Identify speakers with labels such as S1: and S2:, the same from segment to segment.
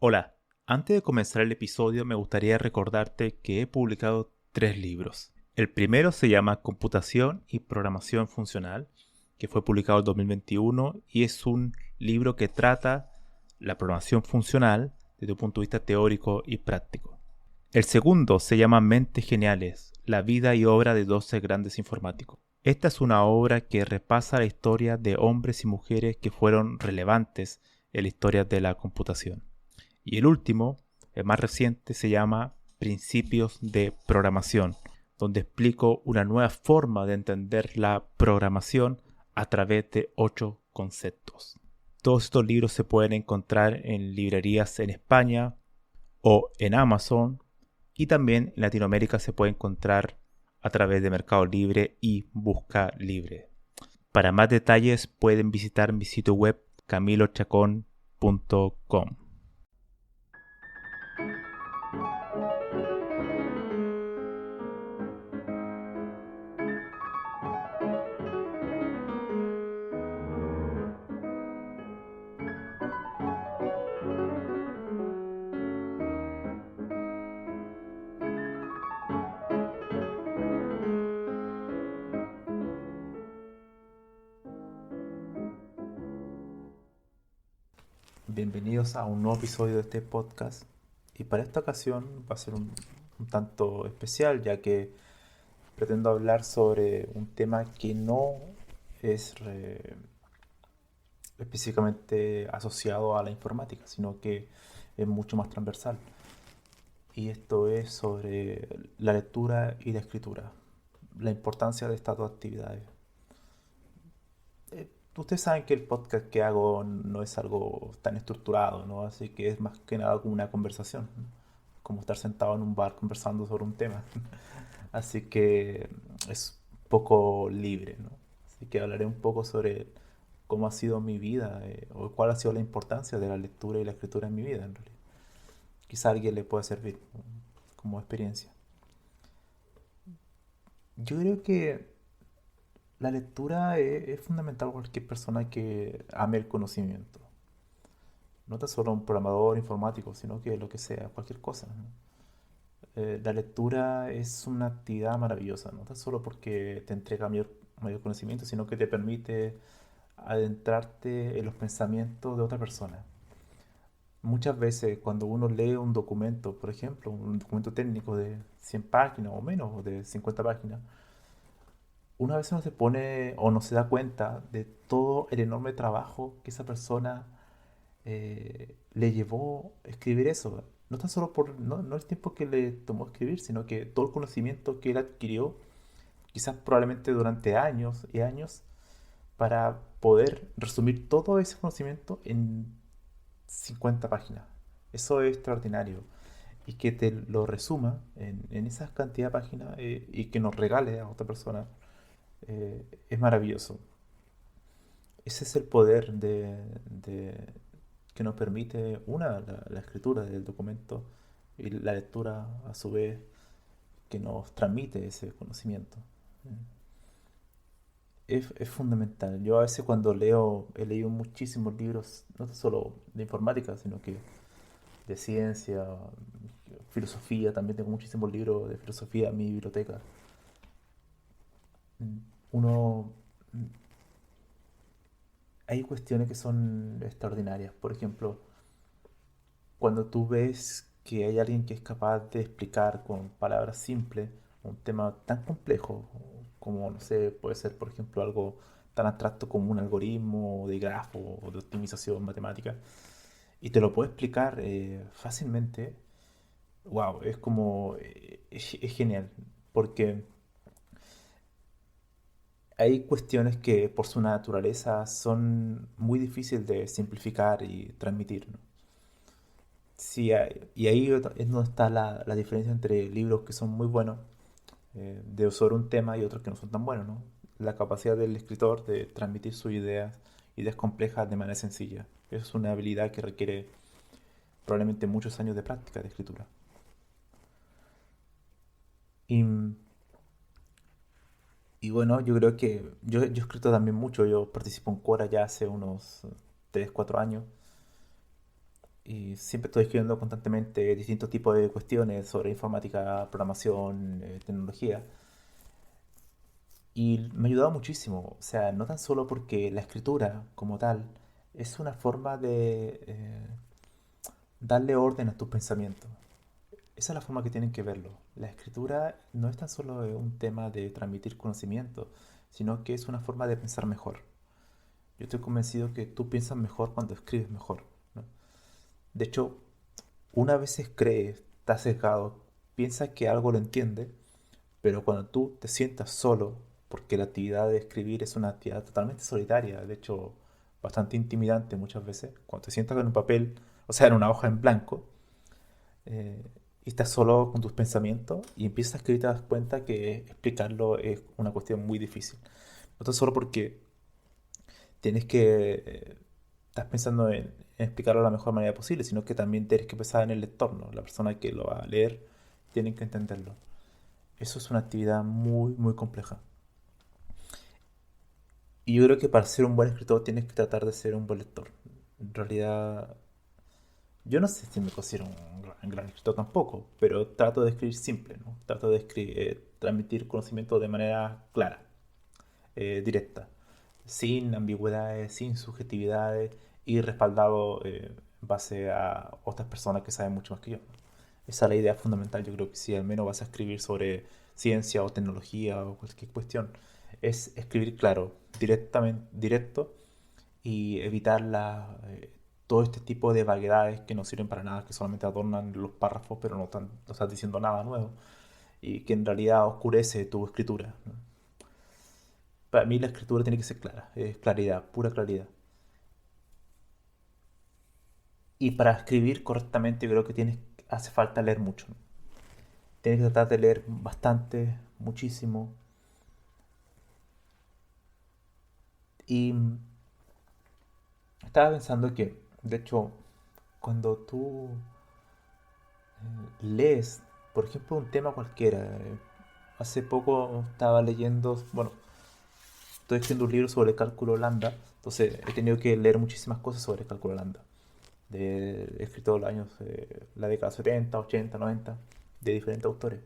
S1: Hola, antes de comenzar el episodio me gustaría recordarte que he publicado 3 libros. El primero se llama Computación y Programación Funcional, que fue publicado en 2021 y es un libro que trata la programación funcional desde un punto de vista teórico y práctico. El segundo se llama Mentes Geniales, la vida y obra de 12 grandes informáticos. Esta es una obra que repasa la historia de hombres y mujeres que fueron relevantes en la historia de la computación. Y el último, el más reciente, se llama Principios de Programación, donde explico una nueva forma de entender la programación a través de 8 conceptos. Todos estos libros se pueden encontrar en librerías en España o en Amazon, y también en Latinoamérica se puede encontrar a través de Mercado Libre y Busca Libre. Para más detalles pueden visitar mi sitio web camilochacon.com. Bienvenidos a un nuevo episodio de este podcast, y para esta ocasión va a ser un tanto especial, ya que pretendo hablar sobre un tema que no es específicamente asociado a la informática, sino que es mucho más transversal, y esto es sobre la lectura y la escritura, la importancia de estas dos actividades. Ustedes saben que el podcast que hago no es algo tan estructurado, ¿no? Así que es más que nada como una conversación, ¿no? Como estar sentado en un bar conversando sobre un tema. Así que es un poco libre, ¿no? Así que hablaré un poco sobre cómo ha sido mi vida, o cuál ha sido la importancia de la lectura y la escritura en mi vida, en realidad. Quizá a alguien le pueda servir, ¿no? Como experiencia. Yo creo que la lectura es fundamental para cualquier persona que ame el conocimiento. No tan solo un programador informático, sino que lo que sea, cualquier cosa, ¿no? La lectura es una actividad maravillosa, no tan solo porque te entrega mayor conocimiento, sino que te permite adentrarte en los pensamientos de otra persona. Muchas veces cuando uno lee un documento, por ejemplo, un documento técnico de 100 páginas o menos, o de 50 páginas, una vez no se pone o no se da cuenta de todo el enorme trabajo que esa persona le llevó a escribir eso. No tan solo no el tiempo que le tomó escribir, sino que todo el conocimiento que él adquirió, quizás probablemente durante años y años, para poder resumir todo ese conocimiento en 50 páginas. Eso es extraordinario. Y que te lo resuma en esa cantidad de páginas, y que nos regale a otra persona, es maravilloso. Ese es el poder que nos permite la escritura del documento, y la lectura a su vez que nos transmite ese conocimiento. Es fundamental. Yo a veces cuando leo, he leído muchísimos libros, no solo de informática, sino que de ciencia, filosofía. También tengo muchísimos libros de filosofía en mi biblioteca. Uno, hay cuestiones que son extraordinarias. Por ejemplo, cuando tú ves que hay alguien que es capaz de explicar con palabras simples un tema tan complejo como, no sé, puede ser, por ejemplo, algo tan abstracto como un algoritmo de grafo o de optimización matemática, y te lo puede explicar fácilmente. Wow, es como, es genial, porque hay cuestiones que por su naturaleza son muy difíciles de simplificar y transmitir, ¿no? Sí, y ahí es donde está la diferencia entre libros que son muy buenos, sobre un tema, y otros que no son tan buenos, ¿no? La capacidad del escritor de transmitir sus ideas complejas de manera sencilla. Es una habilidad que requiere probablemente muchos años de práctica de escritura. Y, y bueno, yo creo que yo he escrito también mucho. Yo participo en Quora ya hace unos 3 4 años. y siempre estoy escribiendo constantemente distintos tipos de cuestiones sobre informática, programación, tecnología. Y me ha ayudado muchísimo. O sea, no tan solo porque la escritura como tal es una forma de darle orden a tus pensamientos. Esa es la forma que tienen que verlo. La escritura no es tan solo un tema de transmitir conocimiento, sino que es una forma de pensar mejor. Yo estoy convencido que tú piensas mejor cuando escribes mejor, ¿no? De hecho, una vez crees, estás sesgado, piensas que algo lo entiende, pero cuando tú te sientas solo, porque la actividad de escribir es una actividad totalmente solitaria, de hecho, bastante intimidante muchas veces, cuando te sientas en un papel, o sea, en una hoja en blanco, eh, y estás solo con tus pensamientos y empiezas a escribir, te das cuenta que explicarlo es una cuestión muy difícil. No tan solo porque tienes que, estás pensando en explicarlo de la mejor manera posible, sino que también tienes que pensar en el lector, ¿no? La persona que lo va a leer tiene que entenderlo. Eso es una actividad muy, muy compleja. Y yo creo que para ser un buen escritor tienes que tratar de ser un buen lector. En realidad, yo no sé si me considero un gran escritor tampoco, pero trato de escribir simple, ¿no? Trato de transmitir conocimiento de manera clara, directa, sin ambigüedades, sin subjetividades y respaldado en base a otras personas que saben mucho más que yo. Esa es la idea fundamental. Yo creo que si al menos vas a escribir sobre ciencia o tecnología o cualquier cuestión, es escribir claro, directamente, directo y evitar todo este tipo de vaguedades que no sirven para nada, que solamente adornan los párrafos, pero no estás diciendo nada nuevo y que en realidad oscurece tu escritura, ¿no? Para mí la escritura tiene que ser clara, es claridad, pura claridad. Y para escribir correctamente yo creo que hace falta leer mucho, ¿no? Tienes que tratar de leer bastante, muchísimo. Y estaba pensando que, de hecho, cuando tú lees, por ejemplo, un tema cualquiera, hace poco estaba leyendo, bueno, estoy escribiendo un libro sobre cálculo lambda, entonces he tenido que leer muchísimas cosas sobre cálculo lambda, he escrito los años, la década 70, 80, 90, de diferentes autores.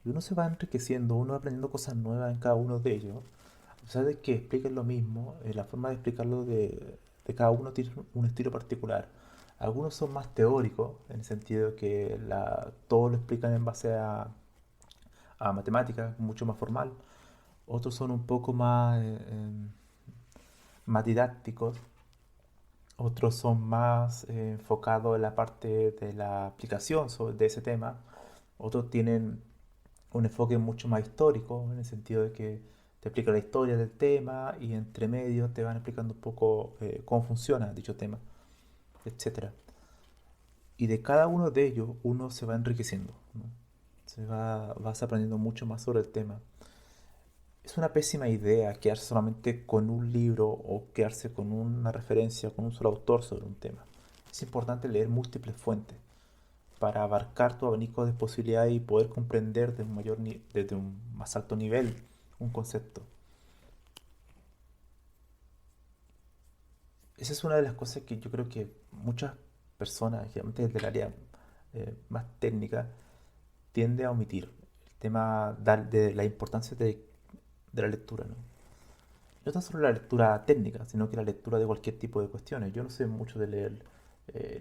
S1: Y uno se va enriqueciendo, uno va aprendiendo cosas nuevas en cada uno de ellos. A pesar de que expliquen lo mismo, la forma de explicarlo de cada uno tiene un estilo particular. Algunos son más teóricos, en el sentido de que todo lo explican en base a matemáticas, mucho más formal. Otros son un poco más didácticos. Otros son más enfocados en la parte de la aplicación de ese tema. Otros tienen un enfoque mucho más histórico, en el sentido de que te explica la historia del tema y entre medio te van explicando un poco cómo funciona dicho tema, etcétera. Y de cada uno de ellos uno se va enriqueciendo, ¿no? Vas aprendiendo mucho más sobre el tema. Es una pésima idea quedarse solamente con un libro o quedarse con una referencia, con un solo autor sobre un tema. Es importante leer múltiples fuentes para abarcar tu abanico de posibilidades y poder comprender desde un más alto nivel un concepto. Esa es una de las cosas que yo creo que muchas personas, generalmente desde el área más técnica, tiende a omitir. El tema de la importancia de la lectura, ¿no? No tan solo la lectura técnica, sino que la lectura de cualquier tipo de cuestiones. Yo no sé mucho de leer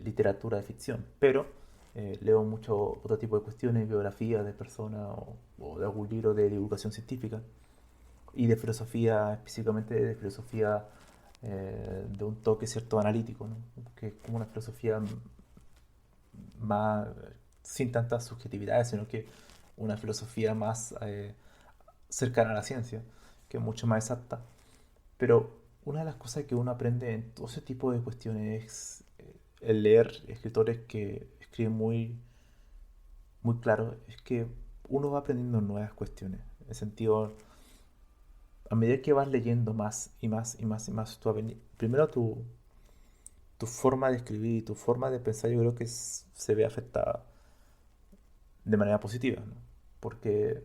S1: literatura de ficción, pero leo mucho otro tipo de cuestiones, biografías de personas o de algún libro de divulgación científica y de filosofía, específicamente de filosofía de un toque cierto analítico, ¿no? Que es como una filosofía más sin tantas subjetividades, sino que una filosofía más cercana a la ciencia, que es mucho más exacta. Pero una de las cosas que uno aprende en todo ese tipo de cuestiones es el leer escritores que escriben muy claro, es que uno va aprendiendo nuevas cuestiones. En el sentido, a medida que vas leyendo más y más y más y más, primero tu forma de escribir y tu forma de pensar, yo creo que se ve afectada de manera positiva, ¿no? Porque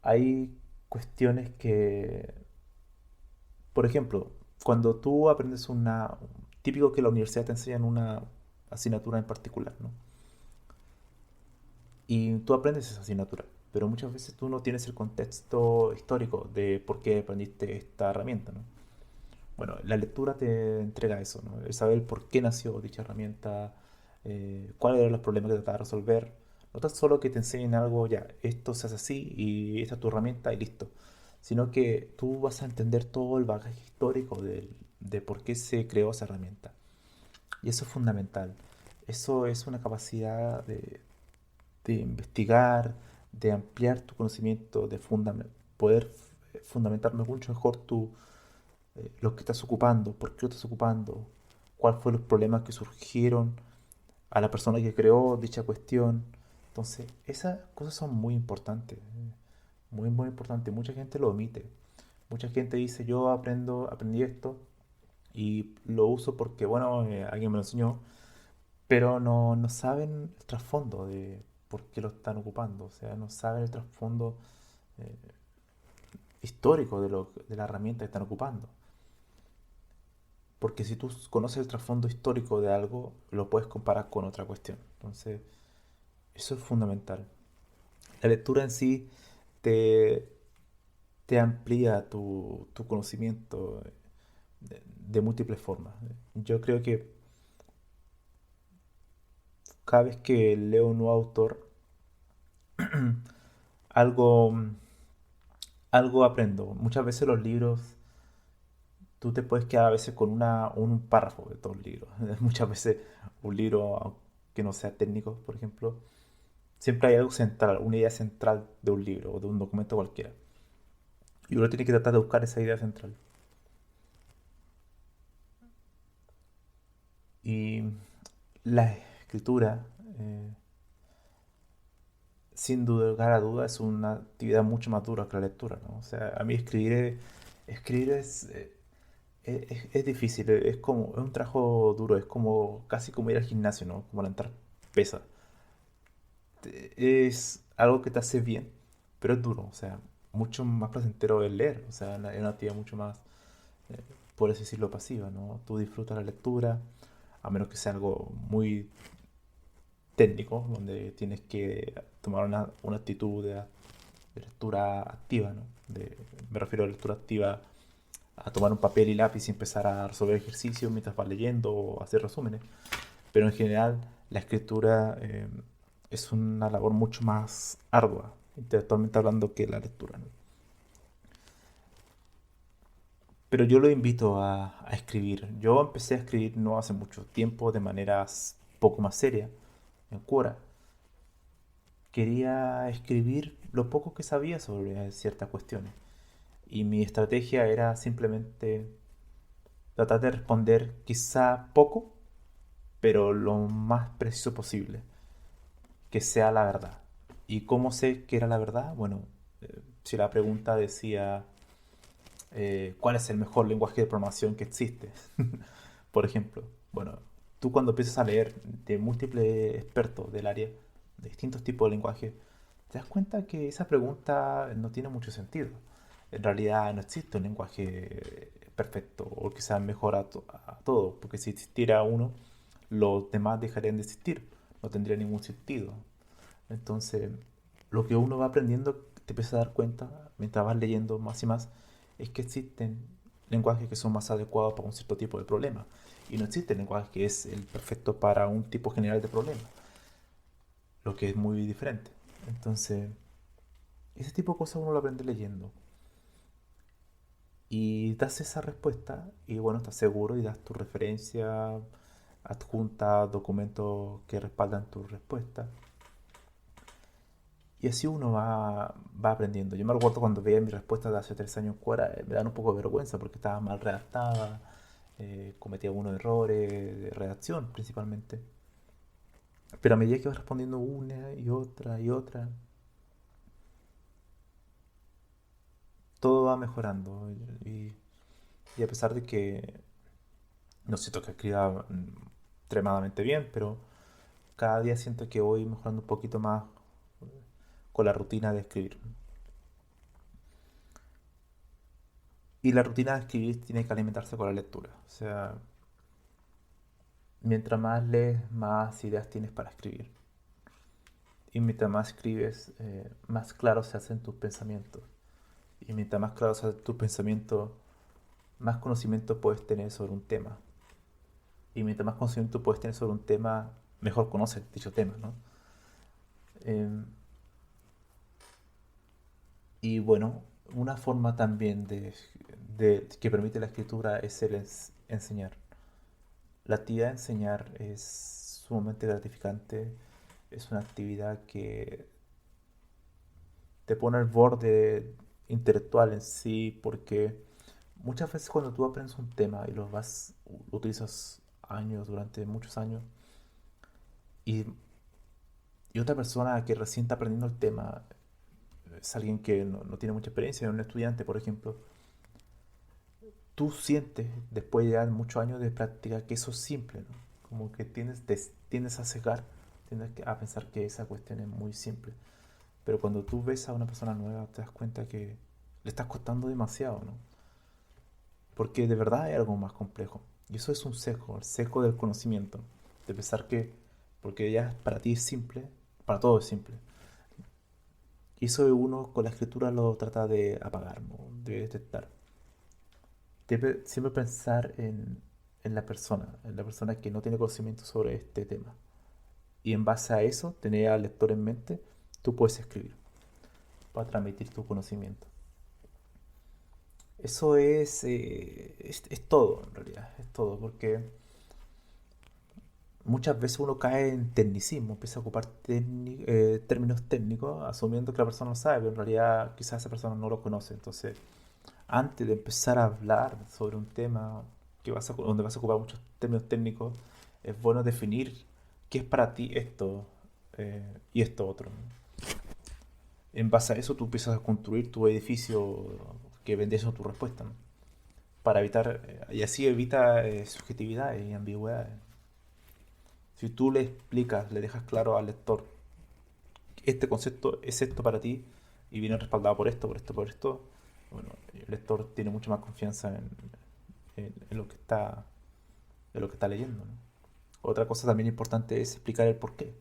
S1: hay cuestiones que, por ejemplo, cuando tú aprendes típico que la universidad te enseña en una asignatura en particular, ¿no? Y tú aprendes esa asignatura, pero muchas veces tú no tienes el contexto histórico de por qué aprendiste esta herramienta, ¿no? Bueno, la lectura te entrega eso, ¿no? El saber por qué nació dicha herramienta, cuáles eran los problemas que trataba de resolver. No tan solo que te enseñen algo, ya, esto se hace así y esta es tu herramienta y listo. Sino que tú vas a entender todo el bagaje histórico de por qué se creó esa herramienta. Y eso es fundamental. Eso es una capacidad de investigar, de ampliar tu conocimiento, de poder fundamentar mucho mejor lo que estás ocupando, por qué lo estás ocupando, cuáles fueron los problemas que surgieron a la persona que creó dicha cuestión. Entonces, esas cosas son muy importantes, muy, muy importantes. Mucha gente lo omite. Mucha gente dice, yo aprendí esto y lo uso porque, bueno, alguien me lo enseñó, pero no saben el trasfondo de por qué lo están ocupando. O sea, no saben el trasfondo eh, histórico de la herramienta que están ocupando. Porque si tú conoces el trasfondo histórico de algo, lo puedes comparar con otra cuestión. Entonces, eso es fundamental. La lectura en sí te, te amplía tu conocimiento de múltiples formas. Yo creo que cada vez que leo un nuevo autor, algo, algo aprendo. Muchas veces los libros, tú te puedes quedar a veces con un párrafo de todo el libro. Muchas veces un libro, aunque no sea técnico, por ejemplo, siempre hay algo central, una idea central de un libro o de un documento cualquiera. Y uno tiene que tratar de buscar esa idea central. Y la escritura, eh, sin lugar a duda, es una actividad mucho más dura que la lectura, ¿no? O sea, a mí escribir es difícil, es un trabajo duro, es como casi como ir al gimnasio, ¿no? Como levantar pesas. Es algo que te hace bien, pero es duro, o sea, mucho más placentero es leer, o sea, es una actividad mucho más, eh, por así decirlo, pasiva, ¿no? Tú disfrutas la lectura, a menos que sea algo muy técnico, donde tienes que tomar una actitud de lectura activa, ¿no? Me refiero a lectura activa a tomar un papel y lápiz y empezar a resolver ejercicios mientras vas leyendo o hacer resúmenes. Pero en general, la escritura es una labor mucho más ardua, intelectualmente hablando, que la lectura, ¿no? Pero yo lo invito a escribir. Yo empecé a escribir no hace mucho tiempo, de manera poco más seria, en Quora. Quería escribir lo poco que sabía sobre ciertas cuestiones. Y mi estrategia era simplemente tratar de responder quizá poco, pero lo más preciso posible, que sea la verdad. ¿Y cómo sé que era la verdad? Bueno, si la pregunta decía ¿cuál es el mejor lenguaje de programación que existe? Por ejemplo, bueno, tú cuando empiezas a leer de múltiples expertos del área, de distintos tipos de lenguajes, te das cuenta que esa pregunta no tiene mucho sentido. En realidad no existe un lenguaje perfecto o que sea mejor a todo, porque si existiera uno, los demás dejarían de existir, no tendría ningún sentido. Entonces, lo que uno va aprendiendo, te empiezas a dar cuenta, mientras vas leyendo más y más, es que existen lenguajes que son más adecuados para un cierto tipo de problema. Y no existe lenguaje que es el perfecto para un tipo general de problema, lo que es muy diferente. Entonces, ese tipo de cosas uno lo aprende leyendo. Y das esa respuesta y bueno, estás seguro y das tu referencia, adjunta documentos que respaldan tu respuesta. Y así uno va aprendiendo. Yo me recuerdo cuando veía mi respuesta de hace 3 años fuera, me dan un poco de vergüenza porque estaba mal redactada, cometía algunos errores de redacción principalmente. Pero a medida que vas respondiendo una y otra, todo va mejorando. Y a pesar de que no siento que escriba extremadamente bien, pero cada día siento que voy mejorando un poquito más con la rutina de escribir. Y la rutina de escribir tiene que alimentarse con la lectura. O sea, mientras más lees, más ideas tienes para escribir. Y mientras más escribes, más claros se hacen tus pensamientos. Y mientras más claros se hacen tus pensamientos, más conocimiento puedes tener sobre un tema. Y mientras más conocimiento puedes tener sobre un tema, mejor conoces dicho tema, ¿no? Em, y bueno, una forma también que permite la escritura es el enseñar. La actividad de enseñar es sumamente gratificante, es una actividad que te pone al borde intelectual en sí, porque muchas veces cuando tú aprendes un tema y lo utilizas años, durante muchos años, y, y otra persona que recién está aprendiendo el tema es alguien que no tiene mucha experiencia, un estudiante, por ejemplo, tú sientes, después de ya muchos años de práctica, que eso es simple, ¿no? Como que tiendes a cegar, a pensar que esa cuestión es muy simple. Pero cuando tú ves a una persona nueva, te das cuenta que le estás costando demasiado, ¿no? Porque de verdad hay algo más complejo. Y eso es un sesgo, el sesgo del conocimiento. De pensar que, porque ya para ti es simple, para todos es simple. Y eso uno con la escritura lo trata de apagar, ¿no? De detectar. Debe siempre pensar en la persona que no tiene conocimiento sobre este tema. Y en base a eso, tener al lector en mente, tú puedes escribir para transmitir tu conocimiento. Eso es todo, en realidad, es todo, porque muchas veces uno cae en tecnicismo, empieza a ocupar términos técnicos, asumiendo que la persona lo sabe, pero en realidad quizás esa persona no lo conoce. Entonces, antes de empezar a hablar sobre un tema donde vas a ocupar muchos términos técnicos, es bueno definir qué es para ti esto y esto otro, ¿no? En base a eso tú empiezas a construir tu edificio que vendés a tu respuesta, ¿no? Para evitar, y así evita subjetividades y ambigüedades. Si tú le explicas, le dejas claro al lector, este concepto es esto para ti y viene respaldado por esto, por esto, por esto, bueno, el lector tiene mucha más confianza en en lo que está leyendo, ¿no? Otra cosa también importante es explicar el por qué.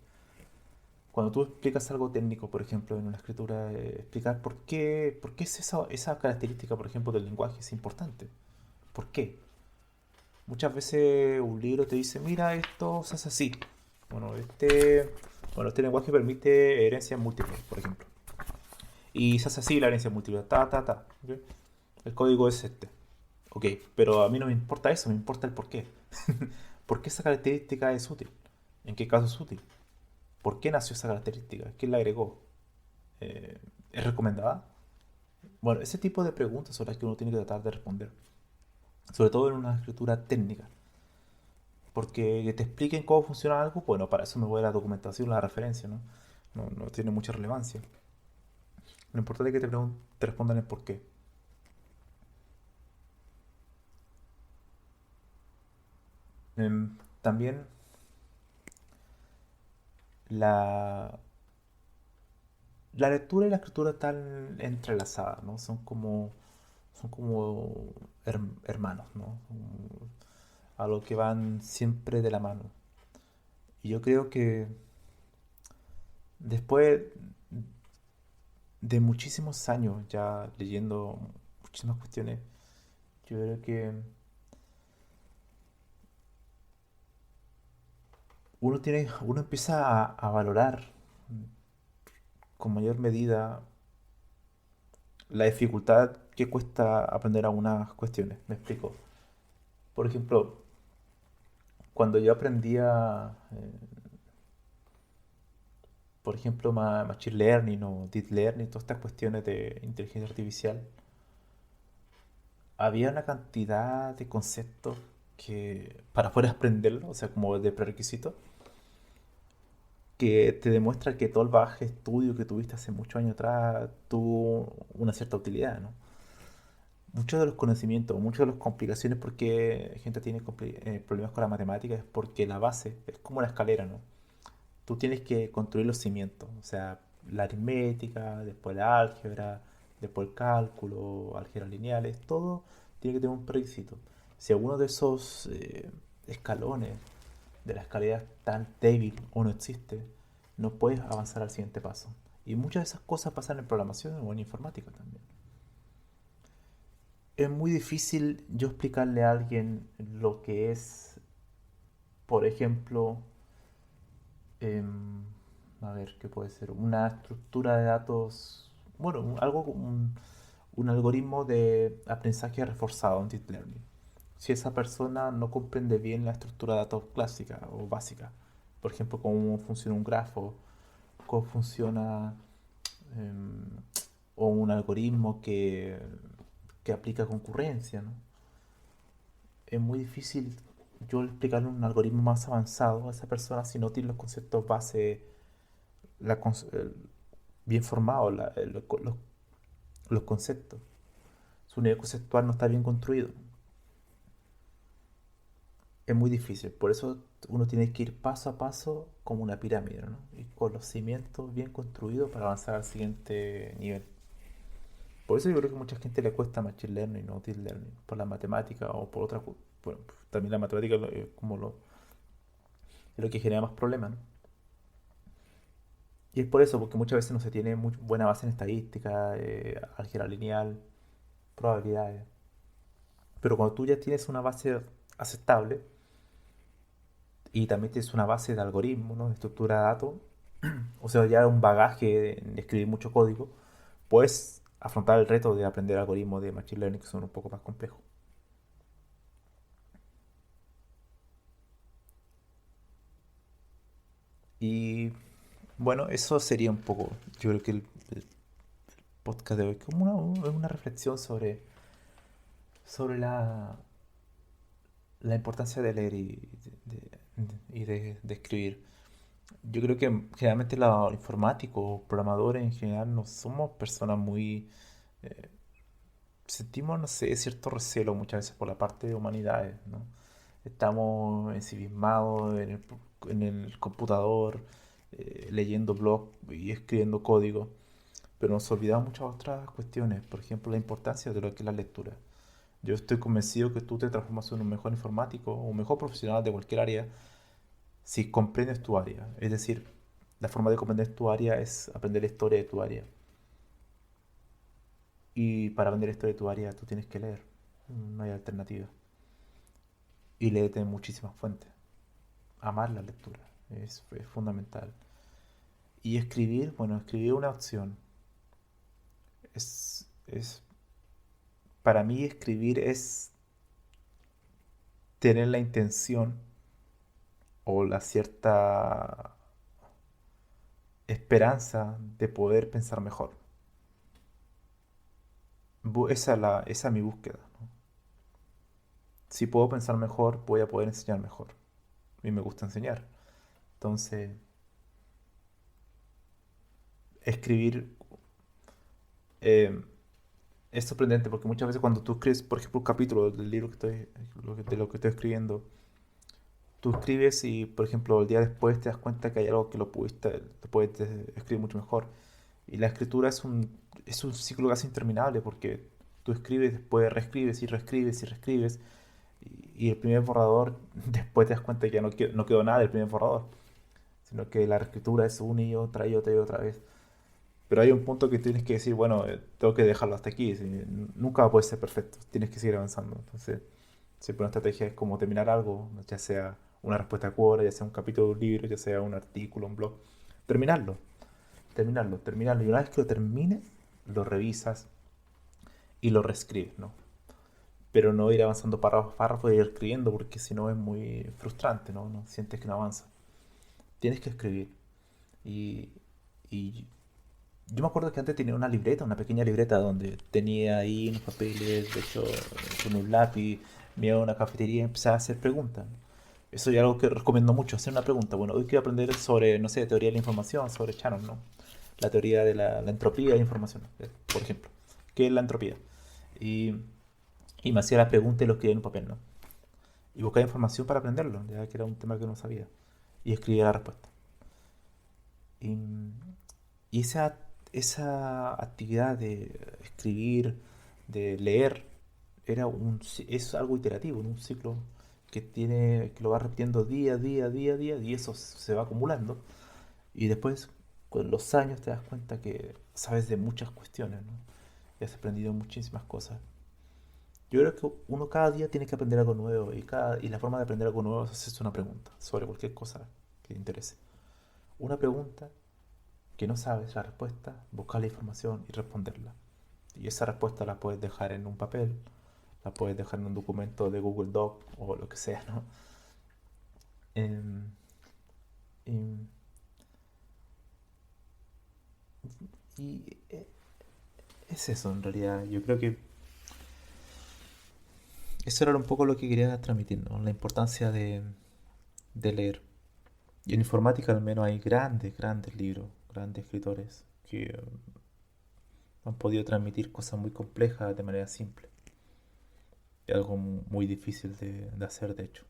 S1: Cuando tú explicas algo técnico, por ejemplo, en una escritura, explicar por qué es esa característica, por ejemplo, del lenguaje es importante. ¿Por qué? Muchas veces un libro te dice, mira, esto se hace así. Bueno, este lenguaje permite herencias múltiples, por ejemplo. Y se hace así la herencia múltiple, ¿ok? El código es este. Ok, pero a mí no me importa eso, me importa el por qué. ¿Por qué esa característica es útil? ¿En qué caso es útil? ¿Por qué nació esa característica? ¿Quién la agregó? ¿Es recomendada? Bueno, ese tipo de preguntas son las que uno tiene que tratar de responder. Sobre todo en una escritura técnica. Porque que te expliquen cómo funciona algo, bueno, para eso me voy a la documentación, la referencia, ¿no? No tiene mucha relevancia. Lo importante es que te respondan el por qué. También la, la lectura y la escritura están entrelazadas, ¿no? Son como hermanos, ¿no? A lo que van siempre de la mano. Y yo creo que después de muchísimos años ya leyendo muchísimas cuestiones, yo creo que uno empieza a valorar con mayor medida la dificultad que cuesta aprender algunas cuestiones. Me explico. Por ejemplo, cuando yo aprendía, por ejemplo, Machine Learning o Deep Learning, todas estas cuestiones de inteligencia artificial, había una cantidad de conceptos que para poder aprenderlo, o sea, como de prerequisito, que te demuestra que todo el bagaje de estudio que tuviste hace muchos años atrás tuvo una cierta utilidad, ¿no? Muchos de los conocimientos, muchas de las complicaciones porque gente tiene problemas con la matemática es porque la base es como la escalera, ¿no? Tú tienes que construir los cimientos, o sea, la aritmética, después la álgebra, después el cálculo, álgebras lineales, todo tiene que tener un prerequisito. Si alguno de esos escalones de la escalera tan débil o no existe, no puedes avanzar al siguiente paso. Y muchas de esas cosas pasan en programación o en informática también. Es muy difícil yo explicarle a alguien lo que es, por ejemplo, em, a ver, ¿qué puede ser? Una estructura de datos, bueno, un algoritmo de aprendizaje reforzado, un deep learning. Si esa persona no comprende bien la estructura de datos clásica o básica, por ejemplo, cómo funciona un grafo, cómo funciona em, o un algoritmo que aplica concurrencia, ¿no? Es muy difícil yo explicarle un algoritmo más avanzado a esa persona si no tiene los conceptos base la cons- el- bien formados, los conceptos. Su nivel conceptual no está bien construido. Es muy difícil, por eso uno tiene que ir paso a paso como una pirámide, ¿no? Y con los cimientos bien construidos para avanzar al siguiente nivel. Por eso yo creo que a mucha gente le cuesta Machine Learning, no Deep Learning, por la matemática o por otra. Bueno, también la matemática es lo que genera más problemas, ¿no? Y es por eso, porque muchas veces no se tiene muy buena base en estadística, álgebra lineal, probabilidades. Pero cuando tú ya tienes una base aceptable y también tienes una base de algoritmos, ¿no? De estructura de datos, o sea, ya un bagaje en escribir mucho código, puedes afrontar el reto de aprender algoritmos de Machine Learning que son un poco más complejos. Y bueno, eso sería un poco, yo creo que el podcast de hoy, como una reflexión sobre la importancia de leer y de escribir. Yo creo que generalmente los informáticos, programadores en general, no somos personas muy... eh, sentimos, no sé, cierto recelo muchas veces por la parte de humanidades, ¿no? Estamos ensimismados en el computador, leyendo blogs y escribiendo código, pero nos olvidamos muchas otras cuestiones, por ejemplo, la importancia de lo que es la lectura. Yo estoy convencido que tú te transformas en un mejor informático o un mejor profesional de cualquier área si comprendes tu área. Es decir, la forma de comprender tu área es aprender la historia de tu área. Y para aprender la historia de tu área tú tienes que leer. No hay alternativa. Y léete muchísimas fuentes. Amar la lectura es fundamental. Y escribir, bueno, escribir es una opción. Es, para mí escribir es tener la intención o la cierta esperanza de poder pensar mejor. Esa es mi búsqueda, ¿no? Si puedo pensar mejor, voy a poder enseñar mejor. A mí me gusta enseñar. Entonces, escribir eh, es sorprendente porque muchas veces cuando tú escribes, por ejemplo, un capítulo del libro de lo que estoy escribiendo, tú escribes y, por ejemplo, el día después te das cuenta que hay algo que lo puedes escribir mucho mejor. Y la escritura es un ciclo casi interminable porque tú escribes, después reescribes y reescribes y reescribes. Y el primer borrador, después te das cuenta que ya no quedó nada del primer borrador, sino que la reescritura es una y otra vez. Pero hay un punto que tienes que decir, bueno, tengo que dejarlo hasta aquí. Nunca puede ser perfecto, tienes que seguir avanzando. Entonces, siempre una estrategia es como terminar algo, ya sea una respuesta a Quora, ya sea un capítulo de un libro, ya sea un artículo, un blog. Terminarlo, terminarlo. Y una vez que lo termines, lo revisas y lo reescribes, ¿no? Pero no ir avanzando párrafo a párrafo y ir escribiendo porque si no es muy frustrante, ¿no? No sientes que no avanza. Tienes que escribir. Y, y yo me acuerdo que antes tenía una libreta, una pequeña libreta donde tenía ahí unos papeles, de hecho, con un lápiz, me iba a una cafetería y empezaba a hacer preguntas. Eso es algo que recomiendo mucho, hacer una pregunta. Bueno, hoy quiero aprender sobre, no sé, teoría de la información, sobre Shannon, ¿no? La teoría de la entropía de la información, por ejemplo. ¿Qué es la entropía? Y, y me hacía la pregunta y lo escribía en un papel, ¿no? Y buscaba información para aprenderlo, ya que era un tema que no sabía. Y escribía la respuesta. Y, y esa actividad de escribir, de leer, es algo iterativo, en un ciclo que lo va repitiendo día, día, día, día, y eso se va acumulando. Y después, con los años, te das cuenta que sabes de muchas cuestiones, ¿no? Y has aprendido muchísimas cosas. Yo creo que uno cada día tiene que aprender algo nuevo y la forma de aprender algo nuevo es hacerse una pregunta sobre cualquier cosa que te interese. Una pregunta que no sabes la respuesta, buscar la información y responderla. Y esa respuesta la puedes dejar en un papel, la puedes dejar en un documento de Google Doc o lo que sea, ¿no? Em, y y es eso en realidad. Yo creo que eso era un poco lo que quería transmitir, ¿no? La importancia de leer. Y en informática al menos hay grandes, grandes libros, grandes escritores que han podido transmitir cosas muy complejas de manera simple. Es algo muy difícil de hacer, de hecho.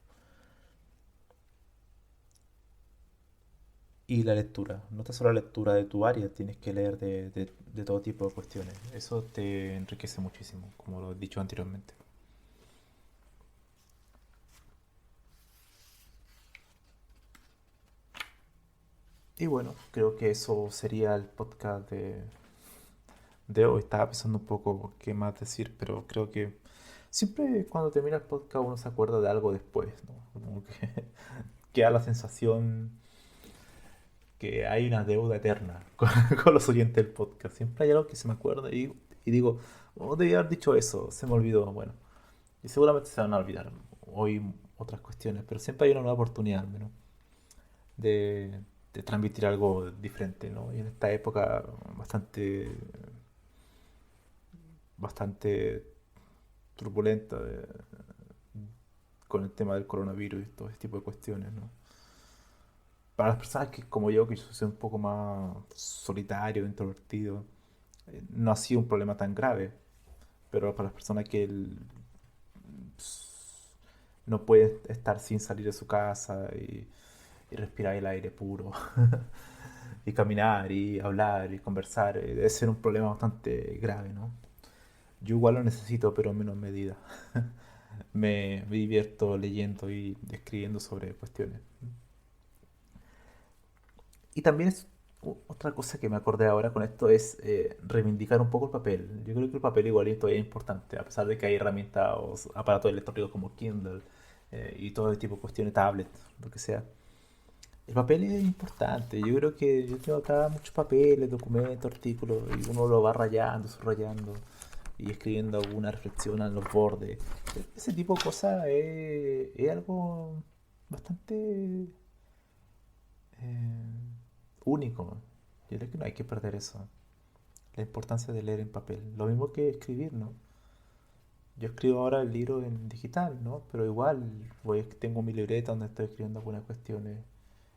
S1: Y la lectura, no tan solo la lectura de tu área, tienes que leer de todo tipo de cuestiones. Eso te enriquece muchísimo, como lo he dicho anteriormente. Y bueno, creo que eso sería el podcast de hoy. Estaba pensando un poco qué más decir, pero creo que siempre cuando termina el podcast uno se acuerda de algo después, ¿no? Como que queda la sensación que hay una deuda eterna con los oyentes del podcast. Siempre hay algo que se me acuerda y digo, oh, debía haber dicho eso, se me olvidó. Bueno, y seguramente se van a olvidar hoy otras cuestiones, pero siempre hay una nueva oportunidad, al menos, de, de transmitir algo diferente, ¿no? Y en esta época bastante turbulenta con el tema del coronavirus y todo ese tipo de cuestiones, ¿no? Para las personas que, como yo, que yo soy un poco más solitario, introvertido, no ha sido un problema tan grave, pero para las personas que no pueden estar sin salir de su casa y respirar el aire puro, y caminar, y hablar, y conversar, debe ser un problema bastante grave, ¿no? Yo igual lo necesito, pero en menos medida. Me divierto leyendo y escribiendo sobre cuestiones. Y también es otra cosa que me acordé ahora con esto es reivindicar un poco el papel. Yo creo que el papel igual es todavía importante, a pesar de que hay herramientas o aparatos electrónicos como Kindle y todo este tipo de cuestiones, tablet, lo que sea. El papel es importante. Yo creo que yo tengo acá muchos papeles, documentos, artículos, y uno lo va rayando, subrayando y escribiendo alguna reflexión en los bordes. Ese tipo de cosas es algo bastante eh, único. Yo creo que no hay que perder eso. La importancia de leer en papel. Lo mismo que escribir, ¿no? Yo escribo ahora el libro en digital, ¿no? Pero igual tengo mi libreta donde estoy escribiendo algunas cuestiones.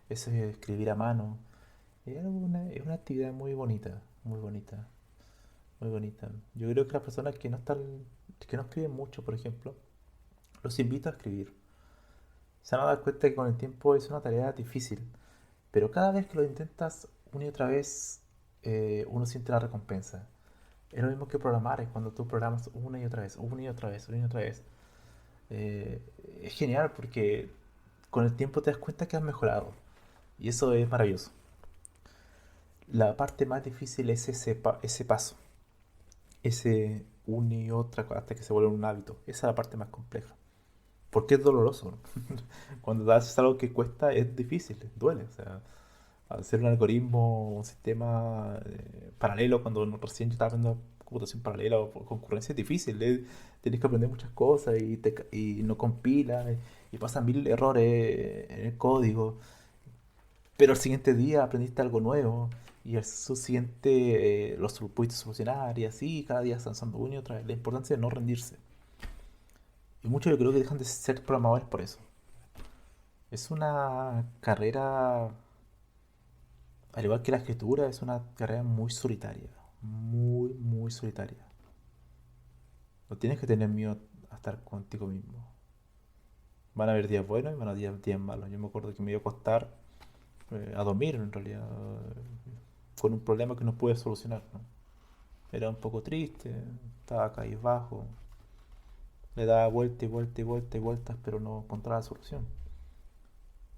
S1: Eso es escribir a mano. Es una actividad muy bonita, muy bonita, muy bonita. Yo creo que las personas que no escriben mucho, por ejemplo, los invito a escribir. Se van a dar cuenta que con el tiempo es una tarea difícil, pero cada vez que lo intentas una y otra vez, uno siente la recompensa. Es lo mismo que programar, es cuando tú programas una y otra vez, una y otra vez, una y otra vez. Eh, es genial porque con el tiempo te das cuenta que has mejorado. Y eso es maravilloso. La parte más difícil es ese paso, ese una y otra hasta que se vuelve un hábito. Esa es la parte más compleja. Porque es doloroso, ¿no? Cuando haces algo que cuesta es difícil, duele. O sea, hacer un algoritmo, un sistema paralelo, cuando recién yo estaba aprendiendo computación paralela o concurrencia es difícil. Tienes que aprender muchas cosas y no compila y pasan mil errores en el código. Pero el siguiente día aprendiste algo nuevo y el siguiente pudiste solucionar y así cada día están usando una y otra vez. La importancia de no rendirse. Y muchos yo creo que dejan de ser programadores por eso. Es una carrera, al igual que la escritura, es una carrera muy solitaria. Muy, muy solitaria. No tienes que tener miedo a estar contigo mismo. Van a haber días buenos y van a haber días malos. Yo me acuerdo que me iba a acostar a dormir en realidad con un problema que no pude solucionar, ¿no? Era un poco triste, estaba cabizbajo. Le daba vuelta y vuelta y vuelta y vueltas, pero no encontraba solución.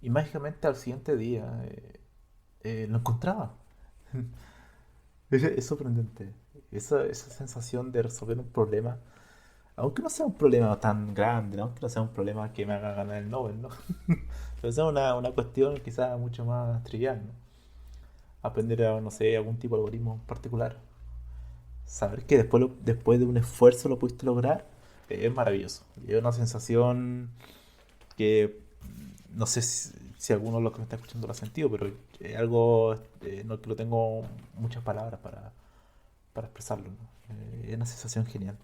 S1: Y mágicamente al siguiente día lo encontraba. Es sorprendente. Esa sensación de resolver un problema, aunque no sea un problema tan grande, ¿no? Aunque no sea un problema que me haga ganar el Nobel, ¿no? Pero sea una cuestión quizás mucho más trivial, ¿no? Aprender a, no sé, algún tipo de algoritmo en particular. Saber que después de un esfuerzo lo pudiste lograr, es maravilloso. Y es una sensación que no sé si alguno de los que me está escuchando lo ha sentido, pero es algo no que lo tengo muchas palabras para expresarlo, ¿no? Es una sensación genial.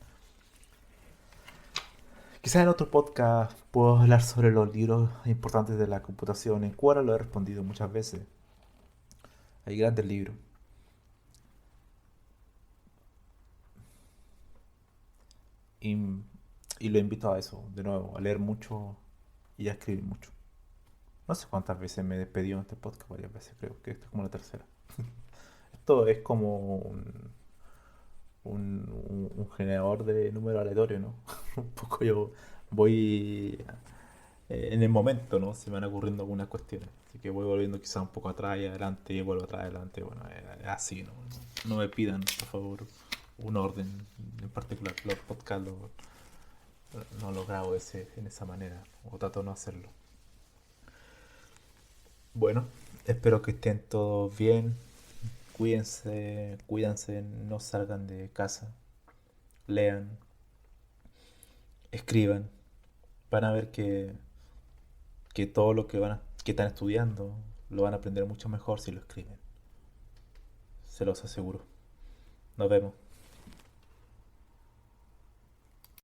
S1: Quizás en otro podcast puedo hablar sobre los libros importantes de la computación. En Quora lo he respondido muchas veces. Hay grandes libros. Y, y lo invito a eso, de nuevo, a leer mucho y a escribir mucho. No sé cuántas veces me he despedido en este podcast, varias veces creo que esta es como la tercera. Esto es como un generador de números aleatorios, ¿no? Un poco yo voy en el momento, ¿no? Se me van ocurriendo algunas cuestiones. Así que voy volviendo quizás un poco atrás y adelante y vuelvo atrás y adelante. Bueno, es así, ¿no? No me pidan, por favor, un orden en particular. Los podcasts no los grabo en esa manera, o trato de no hacerlo. Bueno, espero que estén todos bien. Cuídense, cuídense, no salgan de casa. Lean, escriban. Van a ver que todo lo que están estudiando lo van a aprender mucho mejor si lo escriben. Se los aseguro. Nos vemos.